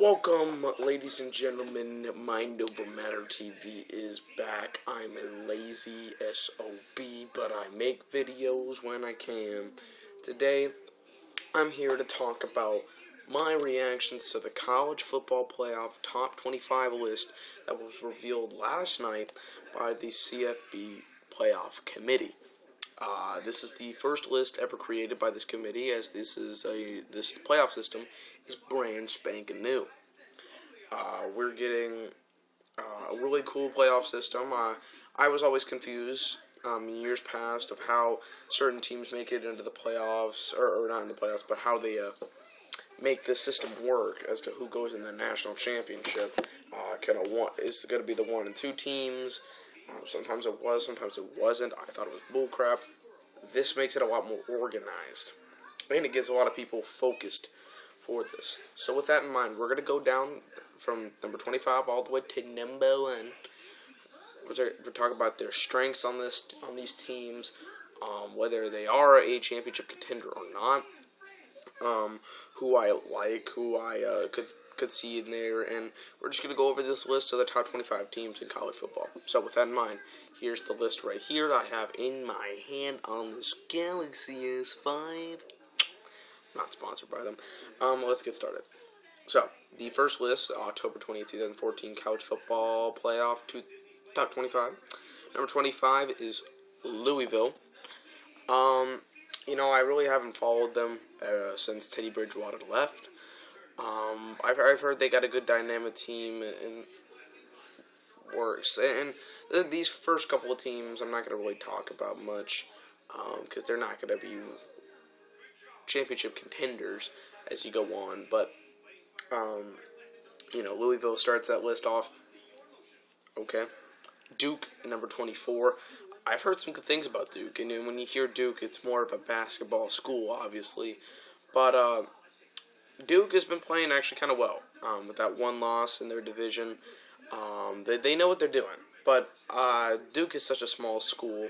Welcome, ladies and gentlemen. Mind Over Matter TV is back. I'm a lazy SOB, but I make videos when I can. Today, I'm here to talk about my reactions to the college football playoff top 25 list that was revealed last night by the CFB playoff committee. This is the first list ever created by this committee, as this playoff system is brand spanking new. We're getting a really cool playoff system. I was always confused in years past of how certain teams make it into the playoffs, or not in the playoffs, but how they make this system work as to who goes in the national championship. Is it going to be the 1 and 2 teams? Sometimes it was, sometimes it wasn't. I thought it was bullcrap. This makes it a lot more organized, and it gives a lot of people focused for this. So with that in mind, we're going to go down from number 25 all the way to number 1. We're talking about their strengths on these teams, whether they are a championship contender or not, who I like, who I could see in there, and we're just going to go over this list of the top 25 teams in college football. So with that in mind, here's the list right here I have in my hand on this Galaxy S5. Not sponsored by them. Let's get started. So, the first list, October 28, 2014 college football playoff top 25. Number 25 is Louisville. I really haven't followed them since Teddy Bridgewater left. I've heard they got a good dynamic team and works. And these first couple of teams, I'm not going to really talk about much because they're not going to be championship contenders as you go on. But, Louisville starts that list off. Okay. Duke, number 24. I've heard some good things about Duke, and when you hear Duke, it's more of a basketball school, obviously. But Duke has been playing actually kind of well with that one loss in their division. They know what they're doing, but Duke is such a small school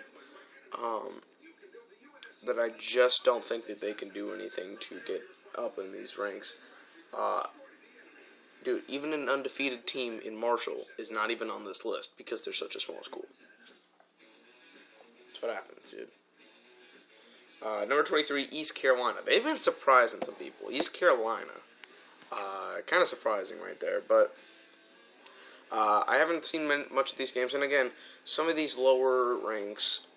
that I just don't think that they can do anything to get up in these ranks. Dude, even an undefeated team in Marshall is not even on this list because they're such a small school. That's what happens, dude. Number 23, East Carolina. They've been surprising some people. East Carolina. Kind of surprising right there, but I haven't seen much of these games. And again, some of these lower ranks,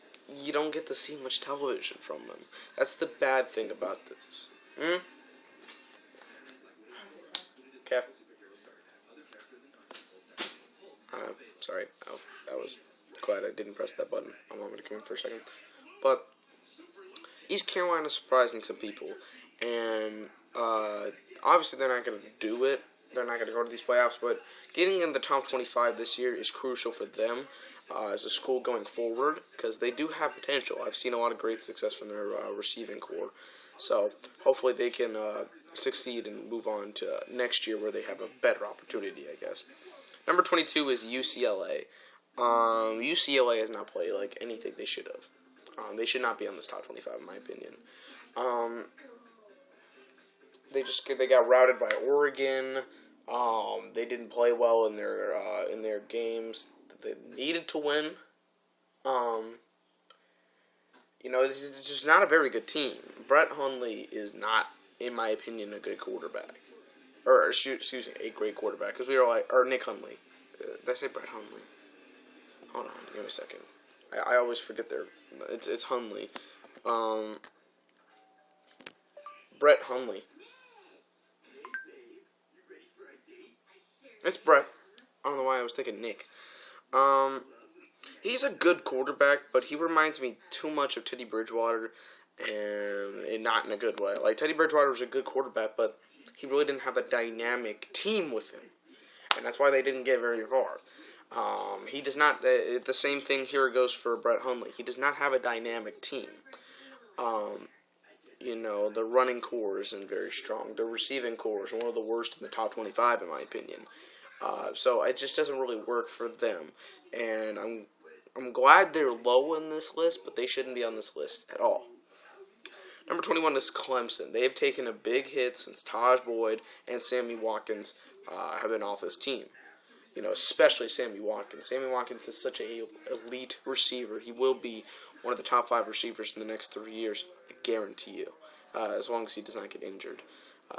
you don't get to see much television from them. That's the bad thing about this. Okay. Sorry. I was glad I didn't press that button. I wanted to come in for a second. But East Carolina is surprising some people. And obviously they're not going to do it. They're not going to go to these playoffs. But getting in the top 25 this year is crucial for them as a school going forward, because they do have potential. I've seen a lot of great success from their receiving core. So hopefully they can succeed and move on to next year where they have a better opportunity, I guess. Number 22 is UCLA. UCLA has not played like anything they should have. They should not be on this top 25, in my opinion. They got routed by Oregon. They didn't play well in their games that they needed to win. This is just not a very good team. Brett Hundley is not, in my opinion, a good quarterback. Or, excuse me, a great quarterback. Because we were like, or Nick Hundley. Did I say Brett Hundley? Hold on, give me a second. I always forget it's Hundley. Brett Hundley. It's Brett. I don't know why I was thinking Nick. He's a good quarterback, but he reminds me too much of Teddy Bridgewater, and not in a good way. Like, Teddy Bridgewater was a good quarterback, but he really didn't have a dynamic team with him, and that's why they didn't get very far. He does not. The same thing here goes for Brett Hundley. He does not have a dynamic team. The running core isn't very strong. The receiving core is one of the worst in the top 25, in my opinion. So it just doesn't really work for them. And I'm glad they're low in this list, but they shouldn't be on this list at all. Number 21 is Clemson. They have taken a big hit since Taj Boyd and Sammy Watkins have been off this team. Especially Sammy Watkins. Sammy Watkins is such an elite receiver. He will be one of the top 5 receivers in the next 3 years. I guarantee you. As long as he does not get injured.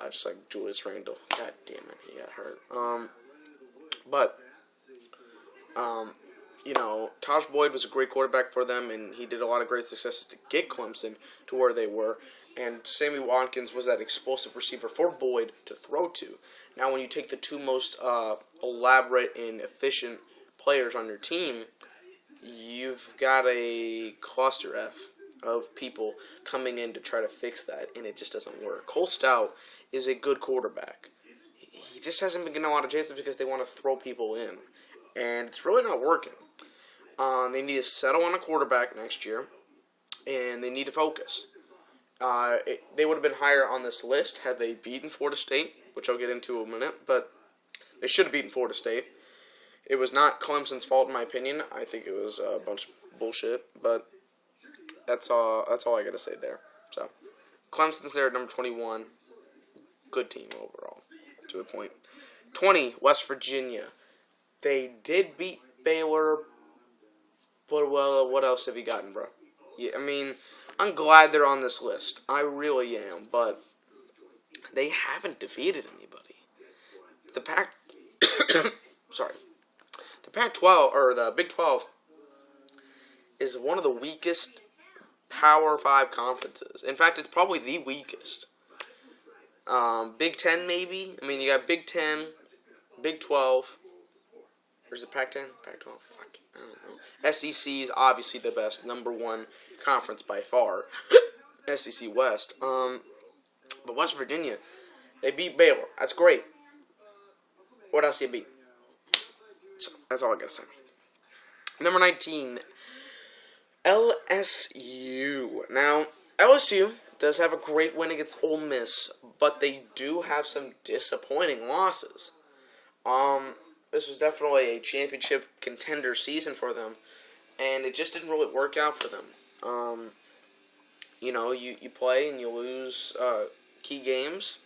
Just like Julius Randle. God damn it, he got hurt. Taj Boyd was a great quarterback for them, and he did a lot of great successes to get Clemson to where they were. And Sammy Watkins was that explosive receiver for Boyd to throw to. Now, when you take the 2 most elaborate and efficient players on your team, you've got a cluster F of people coming in to try to fix that, and it just doesn't work. Cole Stout is a good quarterback. He just hasn't been getting a lot of chances because they want to throw people in, and it's really not working. They need to settle on a quarterback next year, and they need to focus. They would have been higher on this list had they beaten Florida State, which I'll get into in a minute, but they should have beaten Florida State. It was not Clemson's fault, in my opinion. I think it was a bunch of bullshit, but that's all I got to say there. So, Clemson's there at number 21. Good team overall, to a point. 20, West Virginia. They did beat Baylor, but, well, what else have you gotten, bro? Yeah, I'm glad they're on this list. I really am, but they haven't defeated anybody. The Pac-12, or the Big 12, is one of the weakest Power 5 conferences. In fact, it's probably the weakest. Big 10, maybe? You got Big 10, Big 12. Or is it Pac-10? Pac-12? Fuck, I don't know. SEC is obviously the best, number 1 conference by far. SEC West. But West Virginia, they beat Baylor. That's great. What else did they beat? So, that's all I gotta say. Number 19, LSU. Now, LSU does have a great win against Ole Miss, but they do have some disappointing losses. This was definitely a championship contender season for them, and it just didn't really work out for them. You play and you lose key games.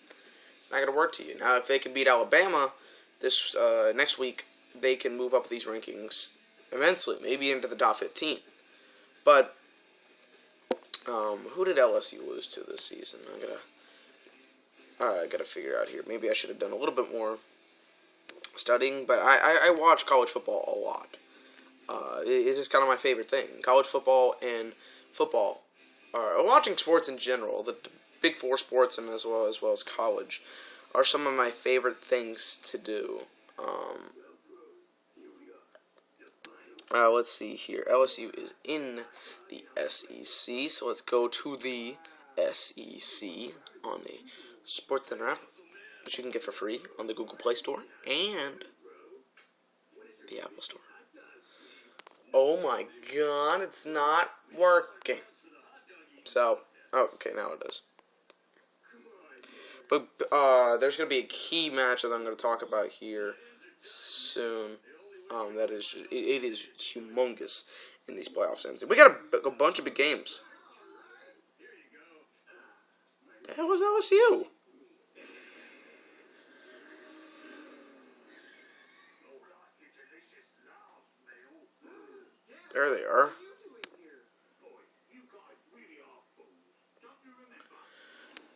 It's not going to work to you. Now, if they can beat Alabama this next week, they can move up these rankings immensely, maybe into the top 15. But who did LSU lose to this season? I gotta figure out here. Maybe I should have done a little bit more studying, but I watch college football a lot. It is kind of my favorite thing. College football and football, watching sports in general, the Big 4 sports and as well as college, are some of my favorite things to do. Let's see here. LSU is in the SEC, so let's go to the SEC on the SportsCenter app, which you can get for free on the Google Play Store and the Apple Store. Oh my god, it's not working. So, okay, now it is. But there's going to be a key match that I'm going to talk about here soon. It is humongous in these playoffs. We got a bunch of big games. The hell was LSU? There they are.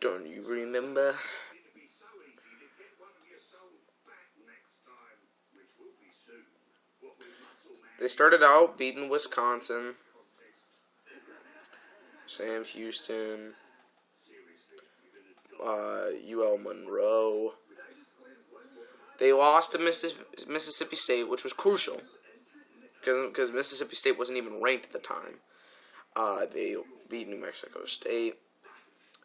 Don't you remember? They started out beating Wisconsin, Sam Houston, UL Monroe. They lost to Mississippi State, which was crucial, because Mississippi State wasn't even ranked at the time. They beat New Mexico State,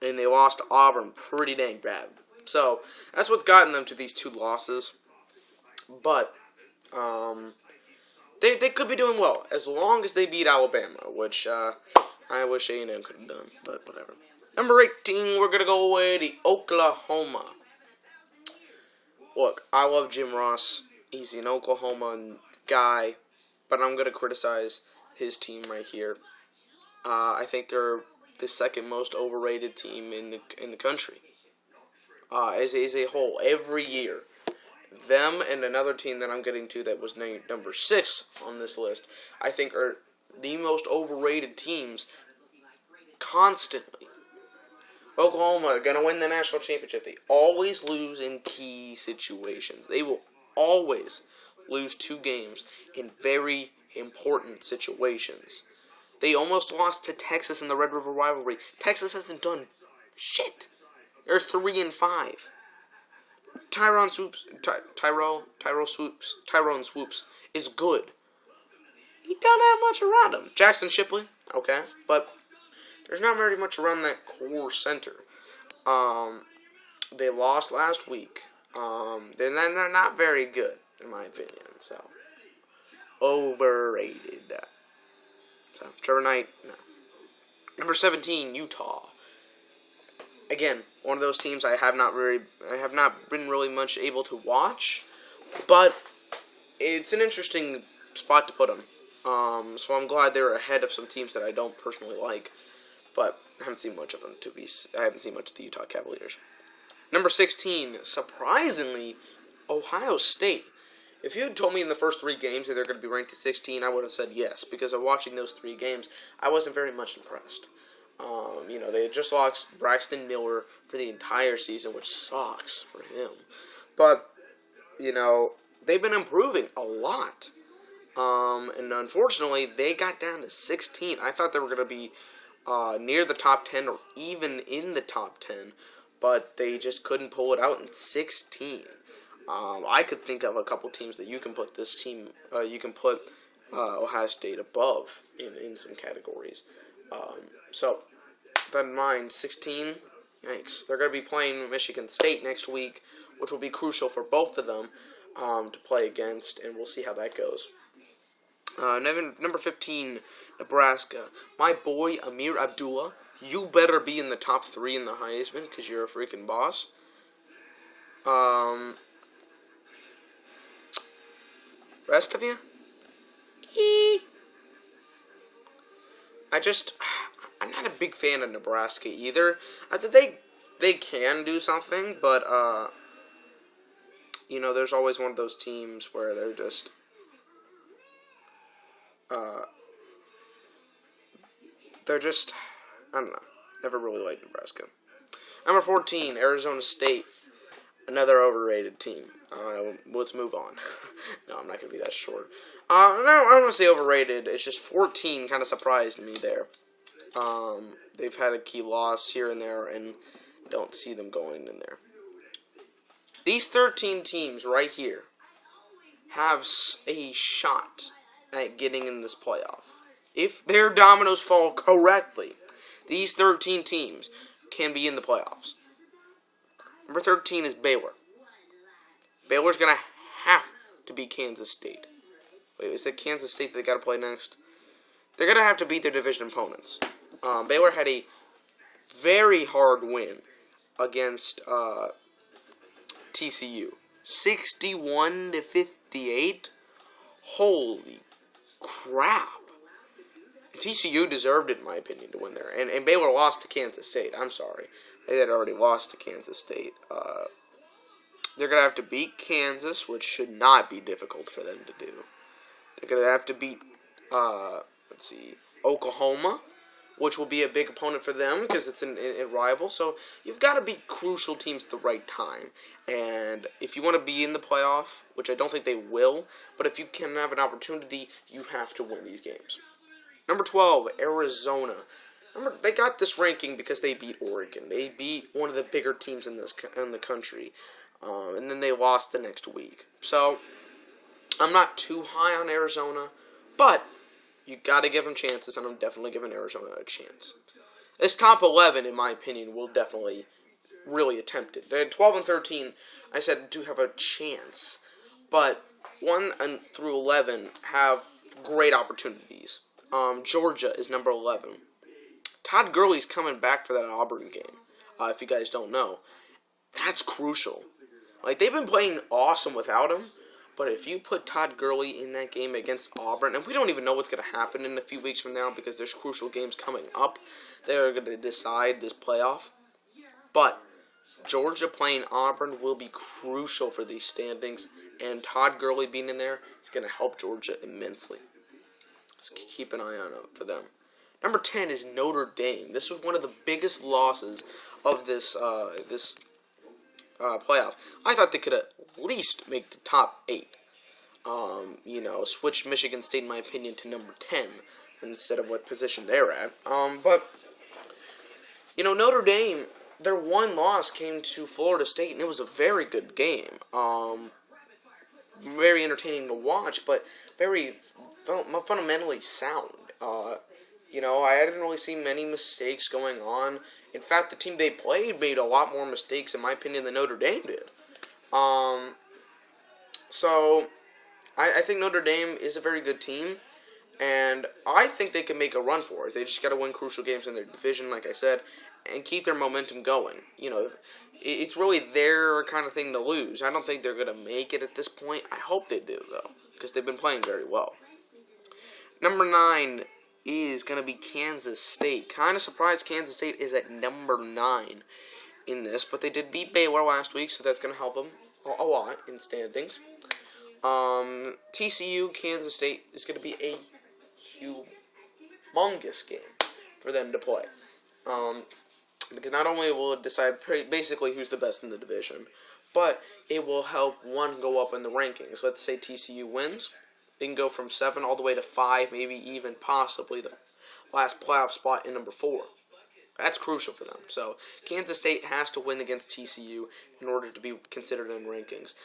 and they lost to Auburn pretty dang bad. So, that's what's gotten them to these 2 losses. But, They could be doing well, as long as they beat Alabama, which I wish A&M could have done, but whatever. Number 18, we're going to go with the Oklahoma. Look, I love Jim Ross. He's an Oklahoma guy, but I'm going to criticize his team right here. I think they're the second most overrated team in the country. As a whole, every year. Them and another team that I'm getting to that was named number 6 on this list, I think are the most overrated teams constantly. Oklahoma are going to win the national championship. They always lose in key situations. They will always lose 2 games in very important situations. They almost lost to Texas in the Red River rivalry. Texas hasn't done shit. They're 3-5. Tyrone Swoops is good. He don't have much around him. Jackson Shipley, okay, but there's not very much around that core center. They lost last week. They're not very good, in my opinion. So, overrated. So, Trevor Knight, no. Number 17, Utah. Again, one of those teams I have not been really much able to watch, but it's an interesting spot to put them. So I'm glad they're ahead of some teams that I don't personally like, but I haven't seen much of them. I haven't seen much of the Utah Cavaliers. Number 16, surprisingly, Ohio State. If you had told me in the first 3 games that they're going to be ranked at 16, I would have said yes, because of watching those 3 games, I wasn't very much impressed. They had just lost Braxton Miller for the entire season, which sucks for him. But, they've been improving a lot. And unfortunately, they got down to 16. I thought they were going to be near the top 10 or even in the top 10, but they just couldn't pull it out in 16. I could think of a couple teams that you can put Ohio State above in some categories. So, with that in mind, 16, yikes. They're going to be playing Michigan State next week, which will be crucial for both of them to play against, and we'll see how that goes. Number 15, Nebraska. My boy, Amir Abdullah, you better be in the top 3 in the Heisman, because you're a freaking boss. Rest of you? I'm not a big fan of Nebraska either. I think they can do something, but, there's always one of those teams where they're just, I don't know. Never really liked Nebraska. Number 14, Arizona State. Another overrated team. Let's move on. No, I'm not going to be that short. No, I don't want to say overrated. It's just 14 kind of surprised me there. They've had a key loss here and there, and don't see them going in there. These 13 teams right here have a shot at getting in this playoff. If their dominoes fall correctly, these 13 teams can be in the playoffs. Number 13 is Baylor. Baylor's going to have to beat Kansas State. Wait, is it Kansas State that they got to play next? They're going to have to beat their division opponents. Baylor had a very hard win against TCU. 61-58. Holy crap. TCU deserved it, in my opinion, to win there. And Baylor lost to Kansas State. I'm sorry. They had already lost to Kansas State. They're going to have to beat Kansas, which should not be difficult for them to do. They're going to have to beat, Oklahoma, which will be a big opponent for them because it's a rival. So you've got to beat crucial teams at the right time. And if you want to be in the playoff, which I don't think they will, but if you can have an opportunity, you have to win these games. Number 12, Arizona. They got this ranking because they beat Oregon. They beat one of the bigger teams in the country. And then they lost the next week. So I'm not too high on Arizona, but you got to give them chances, and I'm definitely giving Arizona a chance. This top 11, in my opinion, will definitely really attempt it. 12 and 13, I said, do have a chance, but 1 through 11 have great opportunities. Georgia is number 11. Todd Gurley's coming back for that Auburn game, if you guys don't know. That's crucial. They've been playing awesome without him, But if you put Todd Gurley in that game against Auburn, and we don't even know what's going to happen in a few weeks from now because there's crucial games coming up that are going to decide this playoff. But Georgia playing Auburn will be crucial for these standings, and Todd Gurley being in there is going to help Georgia immensely. Just keep an eye on it for them. Number 10 is Notre Dame. This was one of the biggest losses of this playoff. I thought they could at least make the top 8. Switch Michigan State, in my opinion, to number 10 instead of what position they're at. But Notre Dame, their one loss came to Florida State, and it was a very good game. Very entertaining to watch, but very fundamentally sound. I didn't really see many mistakes going on. In fact, the team they played made a lot more mistakes, in my opinion, than Notre Dame did. So I think Notre Dame is a very good team, and I think they can make a run for it. They just got to win crucial games in their division, like I said, and keep their momentum going. It's really their kind of thing to lose. I don't think they're going to make it at this point. I hope they do, though, because they've been playing very well. Number 9 is going to be Kansas State. Kind of surprised Kansas State is at number 9 in this, but they did beat Baylor last week, so that's going to help them a lot in standings. TCU, Kansas State is going to be a humongous game for them to play. Because not only will it decide basically who's the best in the division, but it will help one go up in the rankings. Let's say TCU wins. They can go from 7 all the way to 5, maybe even possibly the last playoff spot in number 4. That's crucial for them. So Kansas State has to win against TCU in order to be considered in rankings.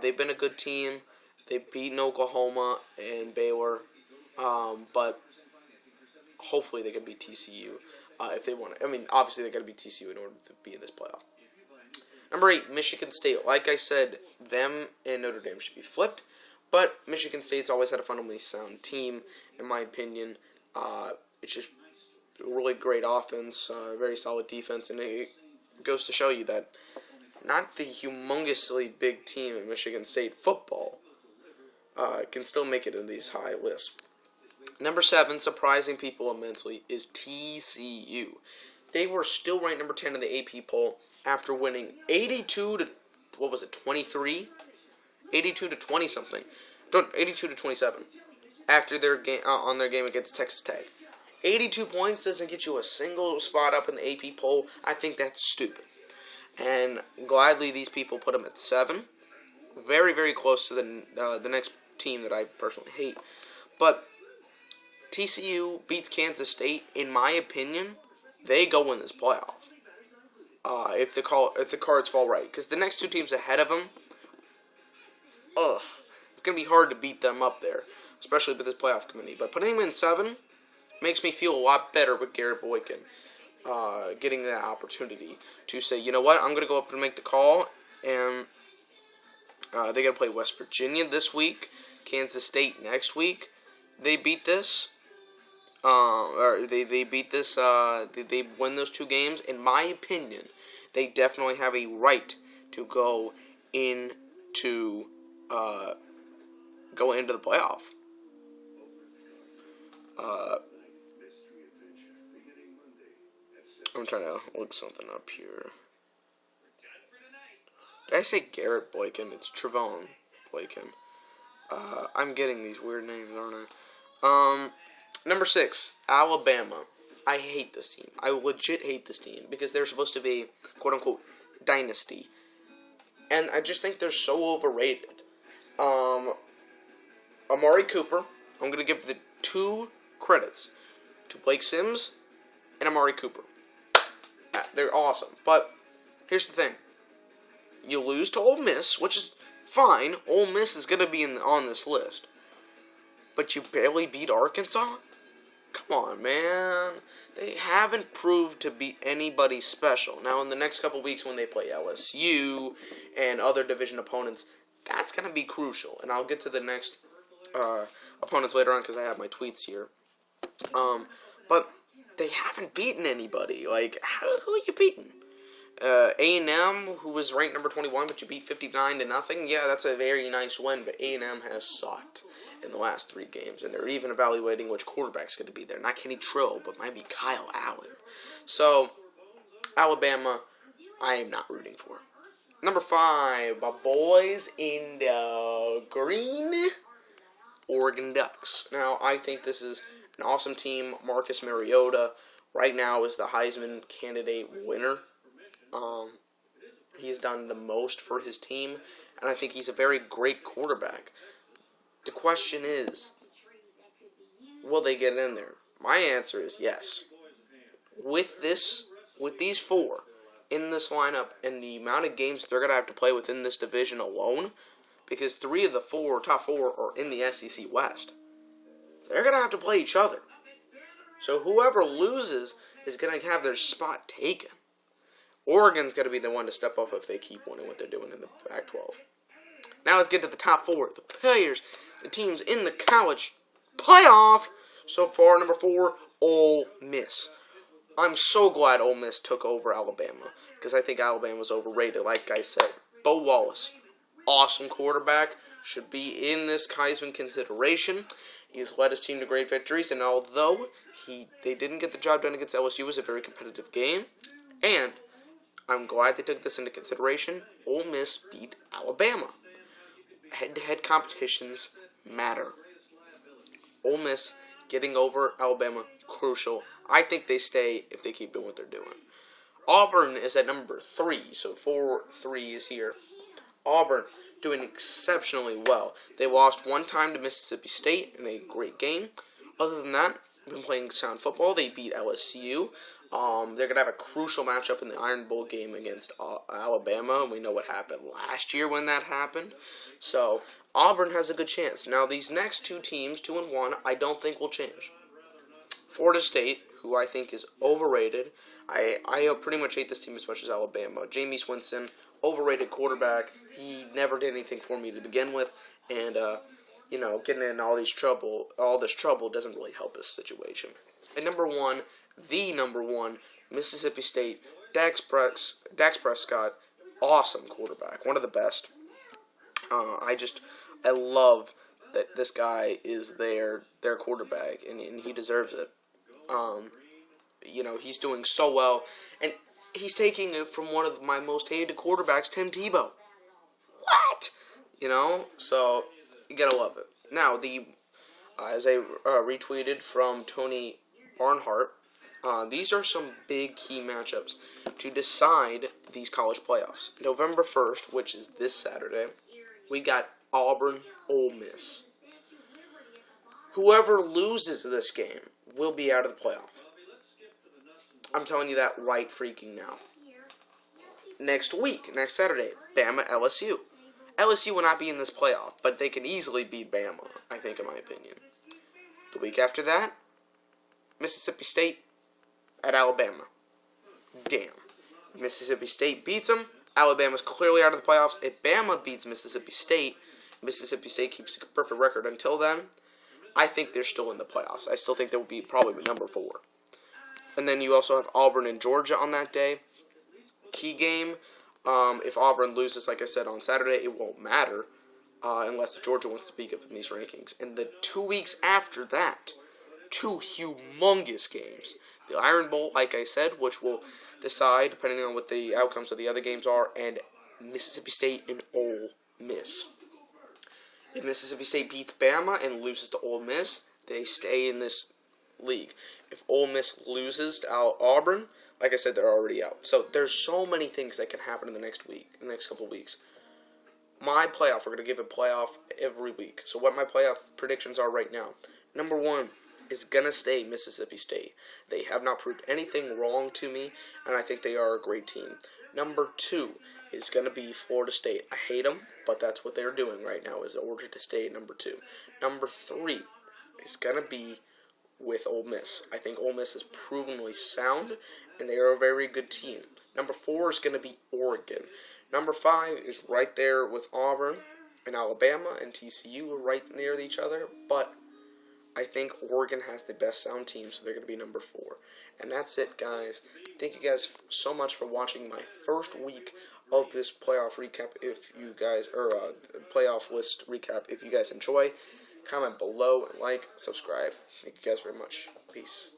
They've been a good team. They've beaten Oklahoma and Baylor, but hopefully they can beat TCU if they want to. Obviously they got to beat TCU in order to be in this playoff. Number 8, Michigan State. Like I said, them and Notre Dame should be flipped. But Michigan State's always had a fundamentally sound team, in my opinion. It's just a really great offense, very solid defense, and it goes to show you that not the humongously big team in Michigan State football can still make it in these high lists. Number 7, surprising people immensely, is TCU. They were still ranked number 10 in the AP poll after winning 82 to 23? 82 to 20 something, 82 to 27, after their game on their game against Texas Tech. 82 points doesn't get you a single spot up in the AP poll. I think that's stupid. And gladly, these people put them at 7, very very close to the next team that I personally hate. But TCU beats Kansas State. In my opinion, they go in this playoff. If the cards fall right, because the next 2 teams ahead of them. It's going to be hard to beat them up there, especially with this playoff committee. But putting them in 7 makes me feel a lot better with Garrett Boykin getting that opportunity to say, you know what, I'm going to go up and make the call. And they're going to play West Virginia this week, Kansas State next week. They beat this. They beat this. They win those 2 games. In my opinion, they definitely have a right to go into the playoff. I'm trying to look something up here. Did I say Garrett Boykin? It's Trevone Boykin. I'm getting these weird names, aren't I? Number 6, Alabama. I hate this team. I legit hate this team because they're supposed to be, quote-unquote, dynasty. And I just think they're so overrated. Amari Cooper, I'm going to give the 2 credits to Blake Sims and Amari Cooper. They're awesome. But here's the thing. You lose to Ole Miss, which is fine. Ole Miss is going to be on this list. But you barely beat Arkansas? Come on, man. They haven't proved to be anybody special. Now, in the next couple weeks when they play LSU and other division opponents, that's going to be crucial. And I'll get to the next opponents later on because I have my tweets here. But they haven't beaten anybody. Like, who are you beating? A&M, who was ranked number 21, but you beat 59-0. Yeah, that's a very nice win, but A&M has sucked in the last 3 games, and they're even evaluating which quarterback's going to be there. Not Kenny Trill, but might be Kyle Allen. So, Alabama, I am not rooting for. Number 5, my boys in the green Oregon Ducks. Now, I think this is an awesome team. Marcus Mariota right now is the Heisman candidate winner. He's done the most for his team, and I think he's a very great quarterback. The question is, will they get in there? My answer is yes. With these 4 in this lineup and the amount of games they're going to have to play within this division alone, because 3 of the top 4 are in the SEC West, they're going to have to play each other. So whoever loses is going to have their spot taken. Oregon's going to be the one to step up if they keep winning what they're doing in the Pac-12. Now let's get to the top 4. The players, the teams in the college playoff. So far, number 4, Ole Miss. I'm so glad Ole Miss took over Alabama, because I think Alabama was overrated. Like I said, Bo Wallace, awesome quarterback, should be in this Heisman consideration. He's led his team to great victories, and although they didn't get the job done against LSU, it was a very competitive game. And I'm glad they took this into consideration. Ole Miss beat Alabama. Head-to-head competitions matter. Ole Miss getting over Alabama, crucial. I think they stay if they keep doing what they're doing. Auburn is at number 3, so 4 3s here. Auburn doing exceptionally well. They lost 1 time to Mississippi State in a great game. Other than that, they've been playing sound football. They beat LSU. They're going to have a crucial matchup in the Iron Bowl game against Alabama. We know what happened last year when that happened. So, Auburn has a good chance. Now, these next 2 teams, 2 and 1, I don't think will change. Florida State, who I think is overrated. I pretty much hate this team as much as Alabama. Jameis Winston, overrated quarterback. He never did anything for me to begin with. And, getting in all this trouble doesn't really help his situation. And number 1, the number 1, Mississippi State, Dax Prescott, awesome quarterback, one of the best. I love that this guy is their quarterback, and he deserves it. He's doing so well, and he's taking it from one of my most hated quarterbacks, Tim Tebow. What? So you gotta love it. Now, as I retweeted from Tony Barnhart, these are some big key matchups to decide these college playoffs. November 1st, which is this Saturday, we got Auburn, Ole Miss. Whoever loses this game will be out of the playoff. I'm telling you that right freaking now. Next Saturday, Bama, LSU. LSU will not be in this playoff, but they can easily beat Bama, I think, in my opinion. The week after that, Mississippi State at Alabama. Damn. If Mississippi State beats them, Alabama's clearly out of the playoffs. If Bama beats Mississippi State keeps a perfect record until then, I think they're still in the playoffs. I still think they will be probably number 4. And then you also have Auburn and Georgia on that day. Key game. If Auburn loses, like I said, on Saturday, it won't matter unless Georgia wants to speak up in these rankings. And the 2 weeks after that, 2 humongous games. The Iron Bowl, like I said, which will decide, depending on what the outcomes of the other games are, and Mississippi State and Ole Miss. If Mississippi State beats Bama and loses to Ole Miss, they stay in this league. If Ole Miss loses to Auburn, like I said, they're already out. So there's so many things that can happen in the next couple of weeks. My playoff, we're going to give a playoff every week. So what my playoff predictions are right now. Number 1 is going to stay Mississippi State. They have not proved anything wrong to me, and I think they are a great team. Number 2 is going to be Florida State. I hate them, but that's what they're doing right now, is order to stay at number 2. Number 3 is going to be with Ole Miss. I think Ole Miss is provenly sound, and they are a very good team. Number 4 is going to be Oregon. Number 5 is right there with Auburn, and Alabama and TCU are right near each other, but I think Oregon has the best sound team, so they're going to be number 4. And that's it, guys. Thank you guys so much for watching my first week of this playoff recap. If you guys, playoff list recap, if you guys enjoy, comment below and like, subscribe. Thank you guys very much. Peace.